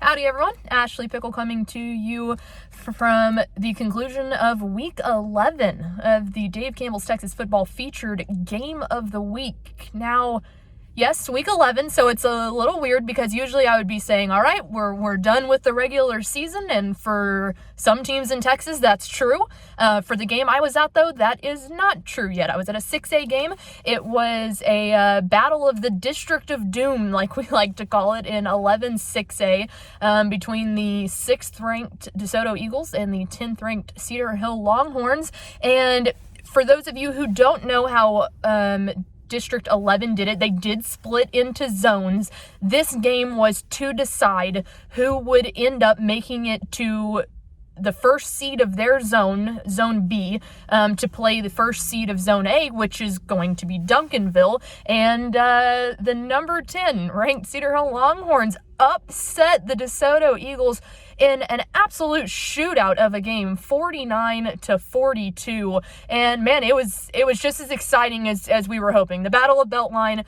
Howdy everyone, Ashley Pickle coming to you from the conclusion of week 11 of the Dave Campbell's Texas Football featured game of the week. Now, yes, week 11, so it's a little weird because usually I would be saying, all right, we're done with the regular season, and for some teams in Texas, that's true. For the game I was at, though, that is not true yet. I was at a 6A game. It was a battle of the District of Doom, like we like to call it, in 11-6A, between the 6th-ranked DeSoto Eagles and the 10th-ranked Cedar Hill Longhorns. And for those of you who don't know how District 11 did it, they did split into zones. This game was to decide who would end up making it to the first seed of their zone, Zone B, to play the first seed of Zone A, which is going to be Duncanville. And the number 10 ranked Cedar Hill Longhorns upset the DeSoto Eagles in an absolute shootout of a game, 49-42. And man, it was just as exciting as we were hoping. The Battle of Beltline,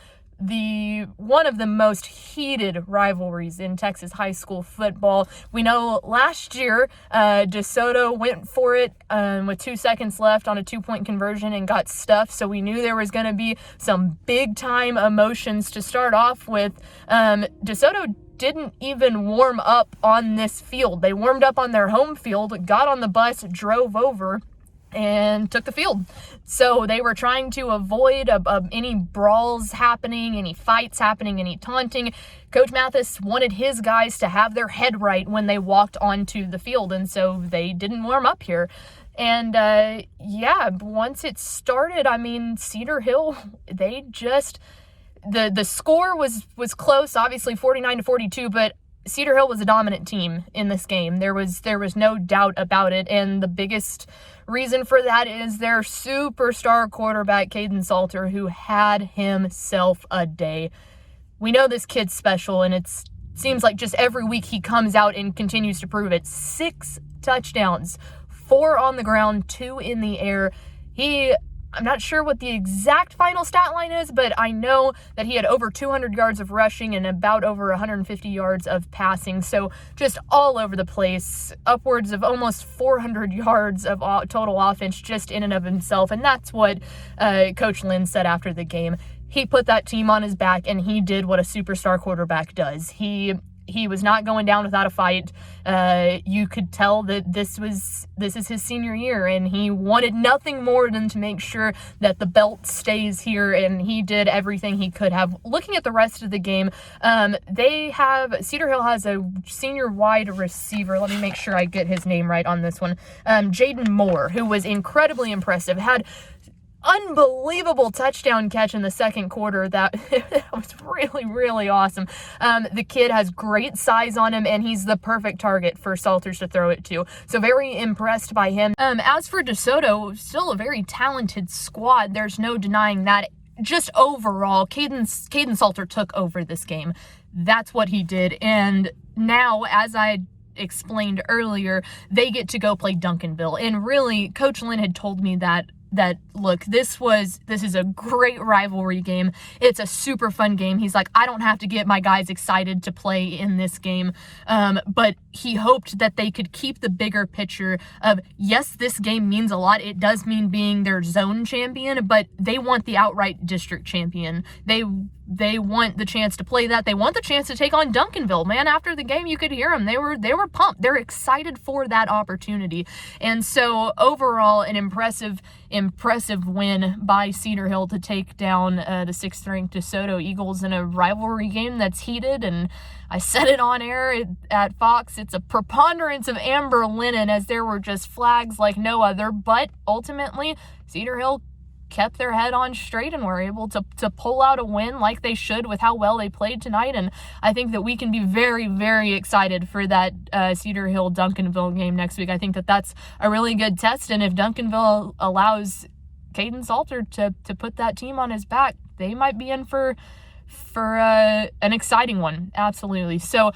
one of the most heated rivalries in Texas high school football. We know last year, DeSoto went for it with 2 seconds left on a 2-point conversion and got stuffed. So we knew there was going to be some big time emotions to start off with. DeSoto didn't even warm up on this field. They warmed up on their home field, got on the bus, drove over, and took the field. So they were trying to avoid any brawls happening, any fights happening, any taunting. Coach Mathis wanted his guys to have their head right when they walked onto the field, and so they didn't warm up here. And once it started, I mean, Cedar Hill, they just... The score was close, obviously 49-42, but Cedar Hill was a dominant team in this game. There was no doubt about it, and the biggest reason for that is their superstar quarterback, Caden Salter, who had himself a day. We know this kid's special, and it seems like just every week he comes out and continues to prove it. 6 touchdowns, 4 on the ground, 2 in the air. I'm not sure what the exact final stat line is, but I know that he had over 200 yards of rushing and about over 150 yards of passing. So just all over the place, upwards of almost 400 yards of total offense just in and of himself. And that's what Coach Lynn said after the game. He put that team on his back, and he did what a superstar quarterback does. He was not going down without a fight. You could tell that this is his senior year, and he wanted nothing more than to make sure that the belt stays here, and he did everything he could have. Looking at the rest of the game, Cedar Hill has a senior wide receiver. Let me make sure I get his name right on this one. Jaden Moore, who was incredibly impressive, had unbelievable touchdown catch in the second quarter. That was really, really awesome. The kid has great size on him, and he's the perfect target for Salters to throw it to. So very impressed by him. As for DeSoto, still a very talented squad. There's no denying that. Just overall, Caden Salter took over this game. That's what he did. And now, as I explained earlier, they get to go play Duncanville. And really, Coach Lynn had told me that look, this is a great rivalry game. It's a super fun game. He's like, I don't have to get my guys excited to play in this game. But he hoped that they could keep the bigger picture of, yes, this game means a lot. It does mean being their zone champion, but they want the outright district champion. They want the chance to play that. They want the chance to take on Duncanville. Man, after the game, you could hear them. They were pumped. They're excited for that opportunity. And so overall, an impressive win by Cedar Hill to take down the 6th-ranked DeSoto Eagles in a rivalry game that's heated. And I said it on air at Fox, it's a preponderance of amber linen, as there were just flags like no other. But ultimately, Cedar Hill kept their head on straight and were able to pull out a win like they should with how well they played tonight. And I think that we can be very, very excited for that Cedar Hill Duncanville game next week. I think that that's a really good test, and if Duncanville allows Caden Salter to put that team on his back, they might be in for an exciting one. Absolutely. So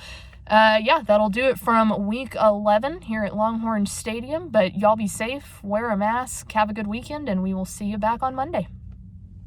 that'll do it from week 11 here at Longhorn Stadium. But y'all be safe, wear a mask, have a good weekend, and we will see you back on Monday.